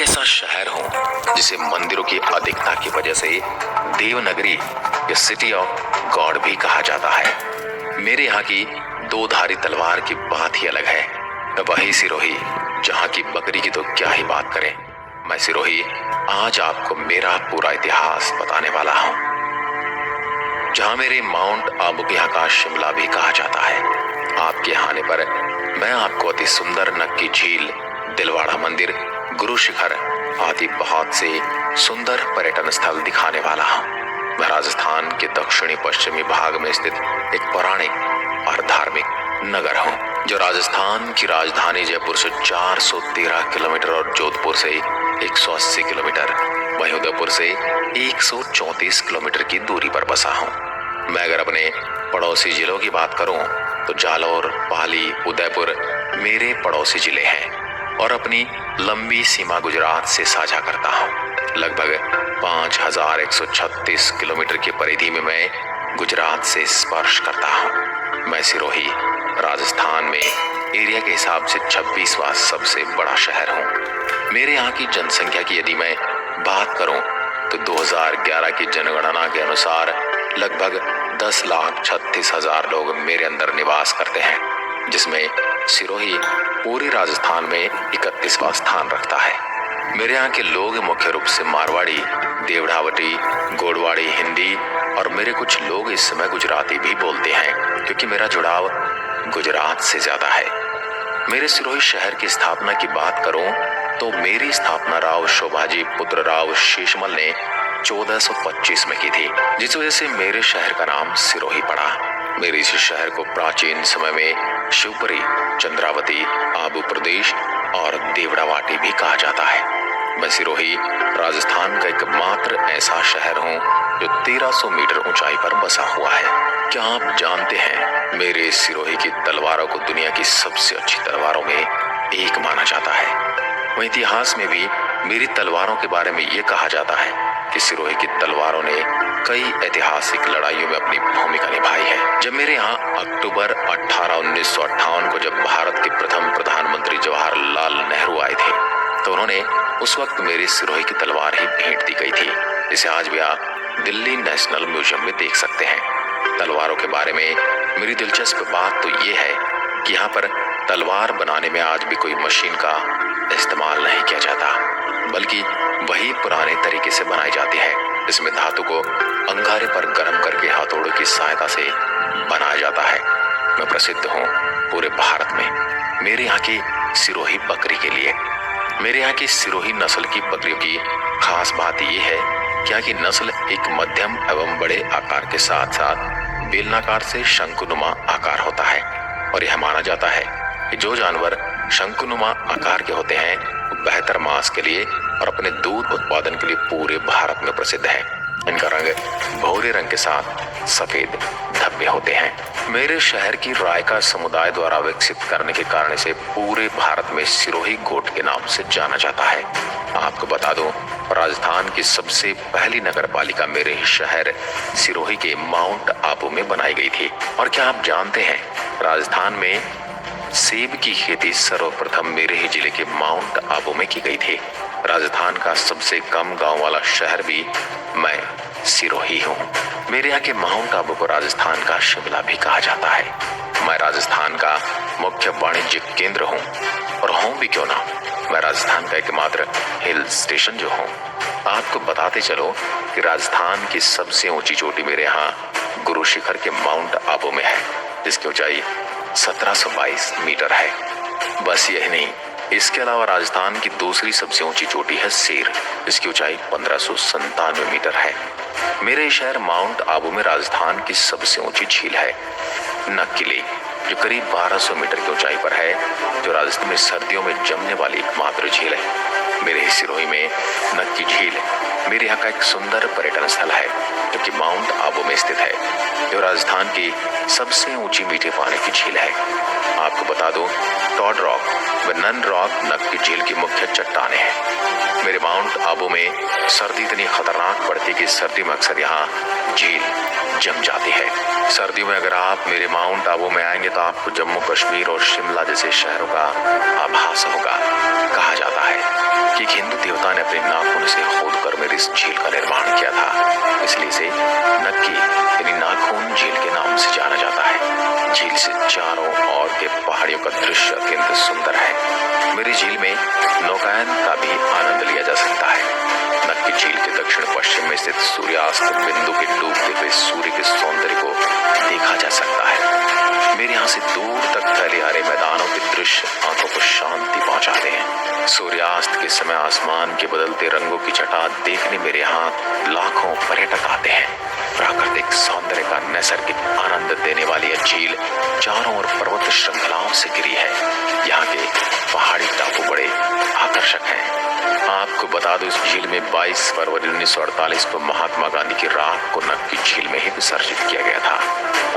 ऐसा शहर हूँ जिसे मंदिरों की अधिकता की वजह से देवनगरी या सिटी ऑफ गॉड भी कहा जाता है। मेरे यहाँ की दो धारी तलवार की बात ही अलग है। वही सिरोही जहाँ की बकरी की तो क्या ही बात करें। मैं सिरोही आज आपको मेरा पूरा इतिहास बताने वाला हूँ, जहाँ मेरे माउंट आबू के यहाँ का शिमला भी कहा जाता है। आपके आने पर मैं आपको अति सुंदर नक्की झील, दिलवाड़ा मंदिर, गुरु शिखर आदि बहुत से सुंदर पर्यटन स्थल दिखाने वाला हूँ। मैं राजस्थान के दक्षिणी पश्चिमी भाग में स्थित एक पौराणिक और धार्मिक नगर हूँ, जो राजस्थान की राजधानी जयपुर से 413 किलोमीटर और जोधपुर से 180 किलोमीटर, वहीं उदयपुर से 134 किलोमीटर की दूरी पर बसा हूँ। मैं अगर अपने पड़ोसी जिलों की बात करूं तो जालौर, पाली, उदयपुर मेरे पड़ोसी जिले हैं और अपनी लंबी सीमा गुजरात से साझा करता हूं। लगभग 5136 किलोमीटर की परिधि में मैं गुजरात से स्पर्श करता हूं। मैं सिरोही राजस्थान में एरिया के हिसाब से 26वां सबसे बड़ा शहर हूं। मेरे यहाँ की जनसंख्या की यदि मैं बात करूं तो 2011 की जनगणना के अनुसार लगभग 10,36,000 लोग मेरे अंदर निवास करते हैं, जिसमें सिरोही पूरे राजस्थान में 31वां स्थान रखता है। मेरे यहाँ के लोग मुख्य रूप से मारवाड़ी, देवढ़ावटी, गोडवाड़ी, हिंदी और मेरे कुछ लोग इस समय गुजराती भी बोलते हैं, क्योंकि मेरा जुड़ाव गुजरात से ज्यादा है। मेरे सिरोही शहर की स्थापना की बात करूं तो मेरी स्थापना राव शोभाजी पुत्र राव शेषमल ने 1425 में की थी, जिस वजह से मेरे शहर का नाम सिरोही पड़ा। मेरे इस शहर को प्राचीन समय में शिवपुरी, चंद्रावती, आबू प्रदेश और देवड़ावाटी भी कहा जाता है। मैं सिरोही राजस्थान का एकमात्र ऐसा शहर हूँ जो 1300 मीटर ऊंचाई पर बसा हुआ है। क्या आप जानते हैं, मेरे सिरोही की तलवारों को दुनिया की सबसे अच्छी तलवारों में एक माना जाता है। वहीं इतिहास में भी मेरी तलवारों के बारे में ये कहा जाता है कि सिरोही की तलवारों ने कई ऐतिहासिक लड़ाइयों में अपनी भूमिका निभाई है। जब मेरे यहाँ अक्टूबर 18, 1958 को जब भारत के प्रथम प्रधानमंत्री जवाहरलाल नेहरू आए थे, तो उन्होंने उस वक्त मेरी सिरोही की तलवार ही भेंट दी गई थी। इसे आज भी आप दिल्ली नेशनल म्यूजियम में देख सकते हैं। तलवारों के बारे में मेरी दिलचस्प बात तो ये है कि यहाँ पर तलवार बनाने में आज भी कोई मशीन का इस्तेमाल नहीं किया जाता, बल्कि वही पुराने तरीके से बनाई जाती है। इसमें धातु को अंगारे पर गर्म करके हथौड़ों की सहायता से बनाया जाता है। मैं प्रसिद्ध हूँ पूरे भारत में मेरे यहाँ की सिरोही बकरी के लिए। मेरे यहाँ की सिरोही नस्ल की बकरियों की खास बात यह है कि यहाँ की नस्ल एक मध्यम एवं बड़े आकार के साथ साथ बेलनाकार से शंकुनुमा आकार होता है, और यह माना जाता है कि जो जानवर शंकुनुमा आकार के होते हैं वो बेहतर मांस के लिए और अपने दूध उत्पादन के लिए पूरे भारत में प्रसिद्ध है। इनका रंग भूरे रंग के साथ सफेद धब्बे होते हैं। मेरे शहर की रायका समुदाय द्वारा विकसित करने के कारण से पूरे भारत में सिरोही गोट के नाम से जाना जाता है। आपको बता दूं, राजस्थान की सबसे पहली नगर पालिका मेरे शहर सिरोही के माउंट आबू में बनाई गई थी। और क्या आप जानते हैं, राजस्थान में सेब की खेती सर्वप्रथम मेरे ही जिले के माउंट आबू में की गई थी। राजस्थान का सबसे कम गांव वाला शहर भी मैं सिरोही हूँ। मेरे यहाँ के माउंट आबू को राजस्थान का शिमला भी कहा जाता है। मैं राजस्थान का मुख्य वाणिज्यिक केंद्र हूँ, और हूँ भी क्यों ना, मैं राजस्थान का एकमात्र हिल स्टेशन जो हूँ। आपको बताते चलो कि राजस्थान की सबसे ऊंची चोटी मेरे यहाँ गुरु शिखर के माउंट आबू में है, जिसकी ऊंचाई 1722 मीटर है। बस यही नहीं, इसके अलावा राजस्थान की दूसरी सबसे ऊंची चोटी है सेर, जिसकी ऊंचाई 1597 मीटर है। मेरे शहर माउंट आबू में राजस्थान की सबसे ऊंची झील है नक्की, जो करीब 1200 मीटर की ऊंचाई पर है, जो राजस्थान में सर्दियों में जमने वाली एकमात्र झील है। मेरे सिरोही में नक्की झील मेरे यहाँ का एक सुंदर पर्यटन स्थल है, जो कि माउंट आबू में स्थित है, जो राजस्थान की सबसे ऊंची मीठे पानी की झील है। आपको बता दूं, टॉड रॉक व नन रॉक नक्की झील की मुख्य चट्टानें हैं। मेरे माउंट आबू में सर्दी इतनी खतरनाक पड़ती कि सर्दी में अक्सर यहाँ झील जम जाती है। सर्दियों में अगर आप मेरे माउंट आबू में आएंगे तो आपको जम्मू कश्मीर और शिमला जैसे शहरों का आभास होगा। कहा जाता है कि एक हिंदू देवता ने अपने नाखून से खोद कर मेरी इस झील का निर्माण किया था। इसलिए इसे नक्की यानी नाखून झील के नाम से जाना जाता है। झील से चारों ओर के पहाड़ियों का दृश्य अत्यंत सुंदर है। मेरी झील में नौकायन का भी आनंद लिया जा सकता है। नक्की झील के दक्षिण पश्चिम में स्थित सूर्यास्त बिंदु के डूबते हुए सूर्य के सौंदर्य को देखा जा सकता है। मेरे यहाँ से दूर तक फैले हरे मैदानों के दृश्य आंखों को शांति पहुंचाते हैं। सूर्यास्त के समय आसमान के बदलते रंगों की छटा देखने मेरे यहाँ लाखों पर्यटक आते हैं। प्राकृतिक सौंदर्य का नैसर्गिक आनंद देने वाली यह झील चारों ओर पर्वत श्रृंखलाओं से घिरी है। यहाँ के पहाड़ी टापू बड़े आकर्षक हैं। आपको बता दो, इस झील में 22 फरवरी 1948 को महात्मा गांधी की राख को नक्की झील में ही विसर्जित किया गया था।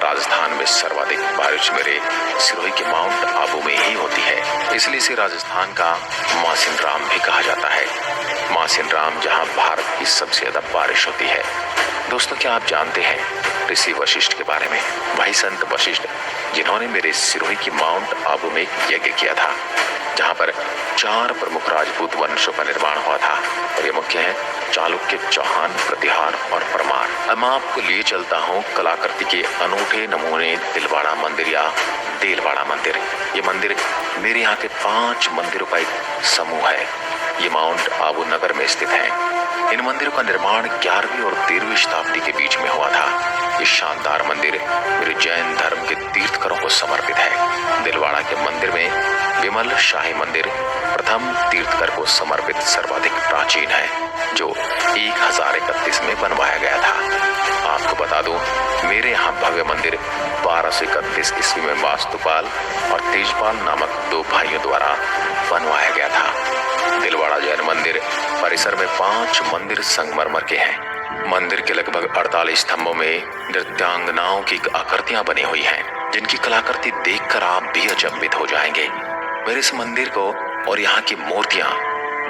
राजस्थान में सर्वाधिक बारिश मेरे सिरोही के माउंट आबू में ही होती है, इसलिए इसे राजस्थान का मासिन राम भी कहा जाता है। मासिन राम जहां भारत की सबसे ज्यादा बारिश होती है। दोस्तों, क्या आप जानते हैं ऋषि वशिष्ठ के बारे में? वही संत वशिष्ठ जिन्होंने मेरे सिरोही की माउंट आबू में एक यज्ञ किया था, जहां पर 4 प्रमुख राजपूत वंशों का निर्माण हुआ था। और ये मुख्य है चालुक्य, चौहान, प्रतिहार और परमार। अब मैं आपको लिए चलता हूँ कलाकृति के अनूठे नमूने दिलवाड़ा मंदिर या देलवाड़ा मंदिर। ये मंदिर मेरे यहाँ के 5 मंदिरों का एक समूह है। ये माउंट आबू नगर में स्थित है। इन मंदिरों का निर्माण 11वीं और 13वीं शताब्दी के बीच में हुआ था। ये शानदार मंदिर मेरे जैन धर्म के तीर्थकरों को समर्पित है। दिलवाड़ा के मंदिर में विमल शाही मंदिर प्रथम तीर्थकर को समर्पित सर्वाधिक प्राचीन है, जो 1031 में बनवाया गया था। आपको बता दूं, मेरे यहाँ भव्य मंदिर 1231 ईस्वी में वास्तुपाल और तेजपाल नामक 2 भाइयों द्वारा बनवाया गया था। दिलवाड़ा जैन मंदिर परिसर में 5 मंदिर संगमरमर के हैं। मंदिर के लगभग 48 स्तंभों में नृत्यांगनाओं की आकृतियां बनी हुई हैं, जिनकी कलाकृति देखकर आप भी अचंभित हो जाएंगे। मेरे इस मंदिर को और यहाँ की मूर्तियां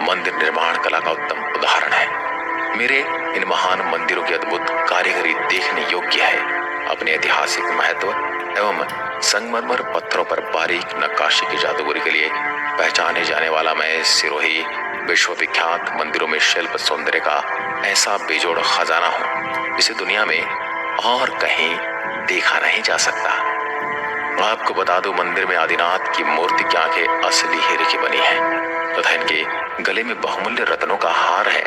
मंदिर निर्माण कला का उत्तम उदाहरण है। मेरे इन महान मंदिरों की अद्भुत कारीगरी देखने योग्य है। अपने ऐतिहासिक महत्व एवं संगमरमर पत्थरों पर बारीक नक्काशी की जादूगरी के लिए पहचाने जाने वाला मैं सिरोही विश्वविख्यात मंदिरों में शिल्प सौंदर्य का ऐसा बेजोड़ खजाना हूँ, जिसे दुनिया में और कहीं देखा नहीं जा सकता। आपको बता दूं, मंदिर में आदिनाथ की मूर्ति की आंखें असली हीरे की बनी हैं तथा इनके गले में बहुमूल्य रत्नों का हार है।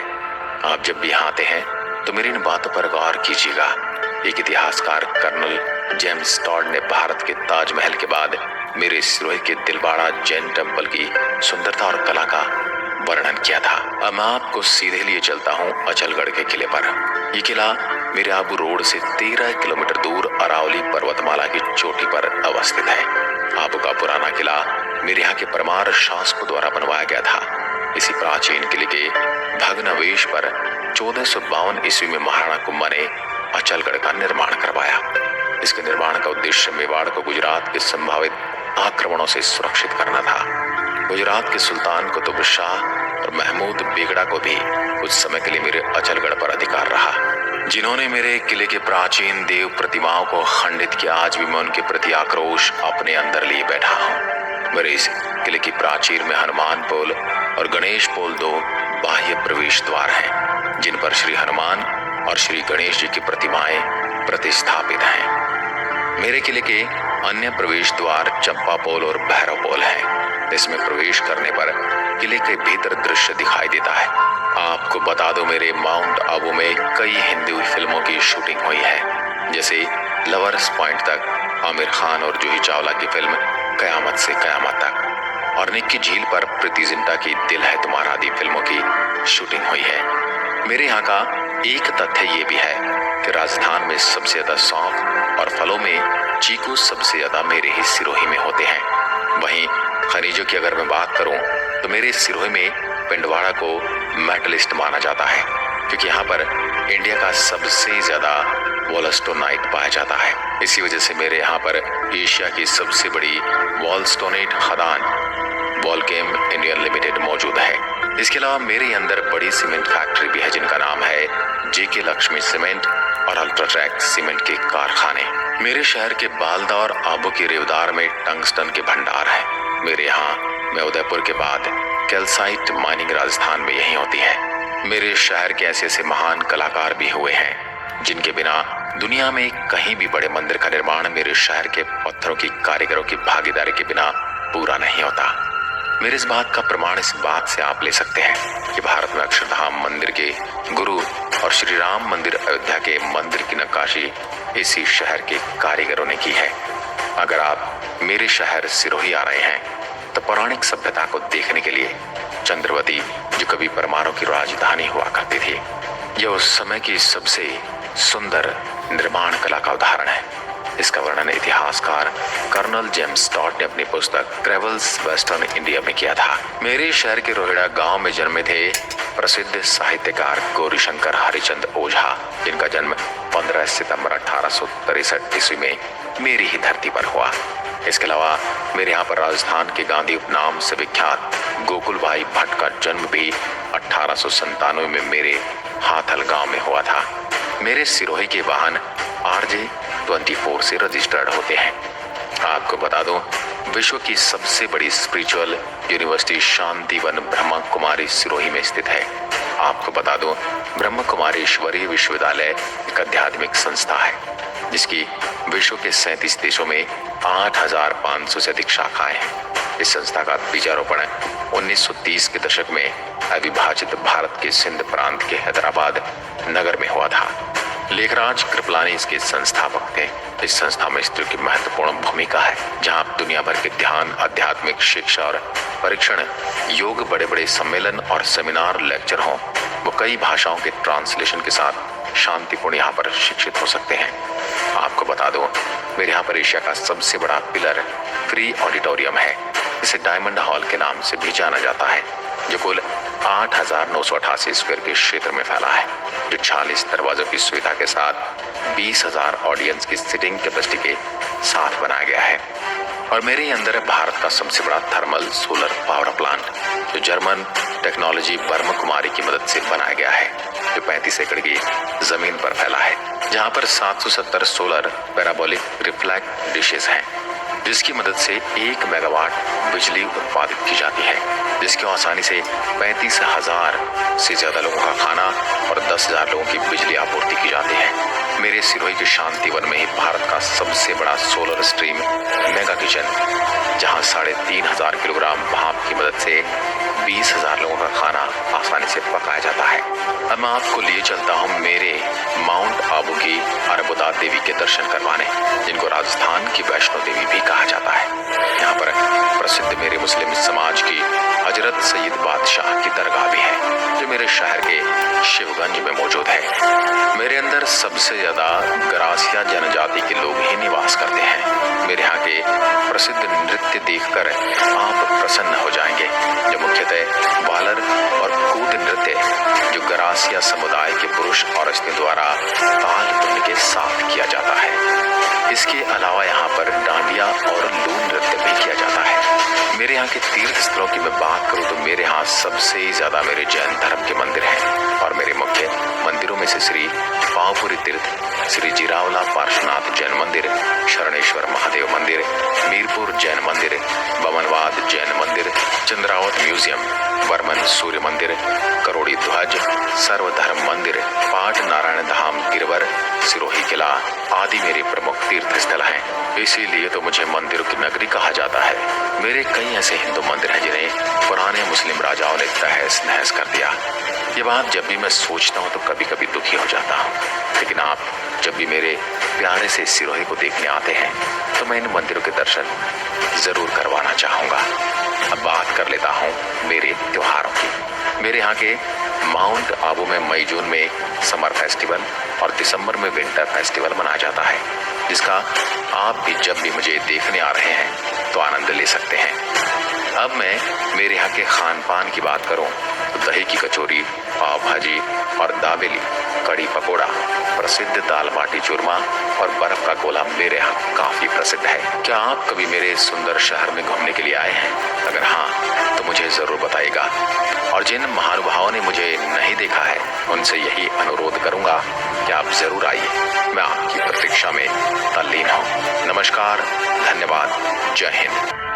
आप जब भी यहाँ आते हैं तो मेरी इन बातों पर गौर कीजिएगा। एक इतिहासकार कर्नल जेम्स टॉड ने भारत के ताजमहल के बाद मेरे सिरोही के दिलवाड़ा जैन टेम्पल की सुंदरता और कला का वर्णन किया था। अब मैं आपको सीधे लिए चलता हूँ अचलगढ़ के किले पर। ये किला मेरे आबू रोड से 13 किलोमीटर दूर अरावली पर्वतमाला की चोटी पर अवस्थित है। आबू का पुराना किला मेरे यहाँ के परमार शासकों द्वारा बनवाया गया था। इसी प्राचीन किले के भग्नावशेष पर 1452 ईस्वी में महाराणा कुंभा ने अचलगढ़ का निर्माण करवाया। इसके निर्माण का उद्देश्य मेवाड़ को गुजरात के संभावित आक्रमणों से सुरक्षित करना था। गुजरात के सुल्तान कुतुब शाह और महमूद बेगड़ा को भी कुछ समय के लिए मेरे अचलगढ़ पर अधिकार रहा, जिन्होंने मेरे किले के प्राचीन देव प्रतिमाओं को खंडित किया। आज भी मैं उनके प्रति आक्रोश अपने अंदर लिए बैठा हूँ। मेरे इस किले की प्राचीर में हनुमान पोल और गणेश पोल 2 बाह्य प्रवेश द्वार हैं, जिन पर श्री हनुमान और श्री गणेश जी की प्रतिमाएं प्रतिस्थापित हैं। मेरे किले के अन्य प्रवेश द्वार चंपा पोल और भैरव पोल हैं। इसमें प्रवेश करने पर किले के भीतर दृश्य दिखाई देता है। आपको बता दो, मेरे माउंट आबू में कई हिंदी फिल्मों की शूटिंग हुई है, जैसे लवर्स पॉइंट तक आमिर खान और जूही चावला की फिल्म कयामत से कयामत तक, और निक्की झील पर प्रीति जिंटा की दिल है तुम्हारा आदि फिल्मों की शूटिंग हुई है। मेरे यहाँ का एक तथ्य ये भी है कि राजस्थान में सबसे ज्यादा सौंफ और फलों में चीकू सबसे ज्यादा मेरे ही सिरोही में होते हैं। वहीं खनिजों की अगर मैं बात करूं तो मेरे सिरोही में पिंडवाड़ा को मेटलिस्ट माना जाता है, क्योंकि यहाँ पर इंडिया का सबसे ज्यादा वॉलस्टोनाइट पाया जाता है। इसी वजह से मेरे यहाँ पर एशिया की सबसे बड़ी वॉलस्टोनेट खदान वॉलकेम इंडियन लिमिटेड मौजूद है। इसके अलावा मेरे अंदर बड़ी सीमेंट फैक्ट्री भी है, जिनका नाम है जेके लक्ष्मी सीमेंट और अल्ट्राट्रैक सीमेंट के कारखाने। मेरे शहर के बालदा और आबू के रेवदार में टंगस्टन के भंडार है। मेरे यहाँ मैं उदयपुर के बाद कैल्साइट माइनिंग राजस्थान में यही होती है। मेरे शहर के ऐसे ऐसे महान कलाकार भी हुए हैं जिनके बिना दुनिया में कहीं भी बड़े मंदिर का निर्माण मेरे शहर के पत्थरों की कारीगरों की भागीदारी के बिना पूरा नहीं होता। मेरे इस बात का प्रमाण इस बात से आप ले सकते हैं कि भारत में अक्षरधाम मंदिर के गुरु और श्री राम मंदिर अयोध्या के मंदिर की नक्काशी इसी शहर के कारीगरों ने की है। अगर आप मेरे शहर सिरोही आ रहे हैं तो पौराणिक सभ्यता को देखने के लिए चंद्रवती, जो कभी परमाणु की राजधानी हुआ करती थी, यह उस समय की सबसे सुंदर निर्माण कला का उदाहरण है। इसका वर्णन इतिहासकार कर्नल जेम्स टॉड ने अपनी पुस्तक ट्रेवल्स वेस्टर्न इंडिया में किया था। मेरे शहर के रोहिड़ा गांव में जन्मे थे प्रसिद्ध साहित्यकार गौरीशंकर हरिचंद ओझा, जिनका जन्म 15 सितंबर 1863 ईस्वी में मेरी ही धरती पर हुआ। इसके अलावा मेरे यहाँ पर राजस्थान के गांधी उपनाम से विख्यात गोकुल भाई भट्ट का जन्म भी 1897 में मेरे हाथल गांव में हुआ था। मेरे सिरोही के वाहन RJ-24 से रजिस्टर्ड होते हैं। आपको बता दूं, विश्व की सबसे बड़ी स्पिरिचुअल यूनिवर्सिटी शांतिवन ब्रह्मा कुमारी सिरोही में स्थित है। आपको बता दूं, ब्रह्म कुमारी ईश्वरीय विश्वविद्यालय एक आध्यात्मिक संस्था है जिसकी विश्व के 37 देशों में 8,500 से अधिक शाखाएं हैं। इस संस्था का बीजारोपण 1930 के दशक में अविभाजित भारत के सिंध प्रांत के हैदराबाद नगर में हुआ था। लेखराज कृपलानी इसके संस्थापक थे। इस संस्था में स्त्रियों की महत्वपूर्ण भूमिका है, जहां दुनिया भर के ध्यान, आध्यात्मिक शिक्षा और परीक्षण, योग, बड़े बड़े सम्मेलन और सेमिनार, लेक्चर हों, वो कई भाषाओं के ट्रांसलेशन के साथ शांतिपूर्ण यहाँ पर शिक्षित हो सकते हैं। आपको बता दूं, मेरे यहाँ पर एशिया का सबसे बड़ा पिलर फ्री ऑडिटोरियम है। इसे डायमंड हॉल के नाम से भी जाना जाता है, जो कुल 8,988 स्क्वायर के क्षेत्र में फैला है, जो 40 दरवाजों की सुविधा के साथ 20,000 ऑडियंस की सिटिंग कैपेसिटी के साथ बनाया गया है। और मेरे अंदर है भारत का सबसे बड़ा थर्मल सोलर पावर प्लांट, जो जर्मन टेक्नोलॉजी ब्रह्म कुमारी की मदद से बनाया गया है, जो 35 एकड़ की जमीन पर फैला है, जहां पर 770 सोलर पैराबोलिक रिफ्लेक्ट डिशेस हैं, जिसकी मदद से 1 मेगावाट बिजली उत्पादित की जाती है, जिसकी आसानी से 35,000 से ज्यादा लोगों का खाना और 10,000 लोगों की बिजली आपूर्ति की जाती है। मेरे सिरोही के शांतिवन में ही भारत का सबसे बड़ा सोलर स्ट्रीम मेगा किचन, जहां 3,500 किलोग्राम भाप की मदद से 20,000 लोगों का खाना आसानी से पकाया जाता है। अब मैं आपको लिए चलता हूँ मेरे माउंट आबू की अरबुदा देवी के दर्शन करवाने, जिनको राजस्थान की वैष्णो देवी भी कहा जाता है। यहाँ पर प्रसिद्ध मेरे मुस्लिम समाज की हजरत सईद बादशाह की दरगाह भी है, जो मेरे शहर के शिवगंज में मौजूद है। मेरे अंदर सबसे ज्यादा गरासिया जनजाति के लोग ही निवास करते हैं। मेरे यहाँ के प्रसिद्ध नृत्य देखकर आप प्रसन्न हो जाएंगे, जो मुख्यतः वालर और कूट नृत्य, जो गरासिया समुदाय के पुरुष और स्त्रियों द्वारा ताल धुन के साथ किया जाता है। इसके अलावा यहाँ पर डांडिया और लून नृत्य भी किया जाता है। मेरे यहाँ के तीर्थ स्थलों की मैं बात करूँ तो मेरे यहाँ सबसे ज्यादा मेरे जैन धर्म के मंदिर हैं, और मेरे मुख्य मंदिरों में से श्री पावपुरी तीर्थ, श्री जिरावला पार्श्वनाथ जैन मंदिर, शरणेश्वर महादेव मंदिर, मीरपुर जैन मंदिर, बमनवाद जैन मंदिर, चंद्रावत म्यूजियम, वर्मन सूर्य मंदिर, करोड़ी ध्वज सर्वधर्म मंदिर, पाट नारायण धाम गिरवर, सिरोही किला आदि मेरे प्रमुख तीर्थ स्थल हैं। इसीलिए तो मुझे मंदिरों की नगरी कहा जाता है। मेरे कई ऐसे हिंदू मंदिर हैं जिन्हें पुराने मुस्लिम राजाओं ने तहस नहस कर दिया। ये बात जब भी मैं सोचता हूँ तो कभी कभी दुखी हो जाता हूँ, लेकिन आप जब भी मेरे प्यारे से सिरोही को देखने आते हैं तो मैं इन मंदिरों के दर्शन जरूर करवाना चाहूँगा। अब बात कर लेता हूँ मेरे त्योहारों की। मेरे यहाँ के माउंट आबू में मई जून में समर फेस्टिवल और दिसंबर में विंटर फेस्टिवल मनाया जाता है, जिसका आप भी जब भी मुझे देखने आ रहे हैं तो आनंद ले सकते हैं। अब मैं मेरे यहाँ के खान पान की बात करूँ तो दही की कचौरी, पाव भाजी और दाबेली, कड़ी पकोड़ा, प्रसिद्ध दाल बाटी चूरमा और बर्फ का गोला मेरे यहाँ काफी प्रसिद्ध है। क्या आप कभी मेरे सुंदर शहर में घूमने के लिए आए हैं? अगर हाँ तो मुझे जरूर बताइएगा, और जिन महानुभावों ने मुझे नहीं देखा है उनसे यही अनुरोध करूंगा कि आप जरूर आइए। मैं आपकी प्रतीक्षा में तल्लीन हूँ। नमस्कार, धन्यवाद, जय हिंद।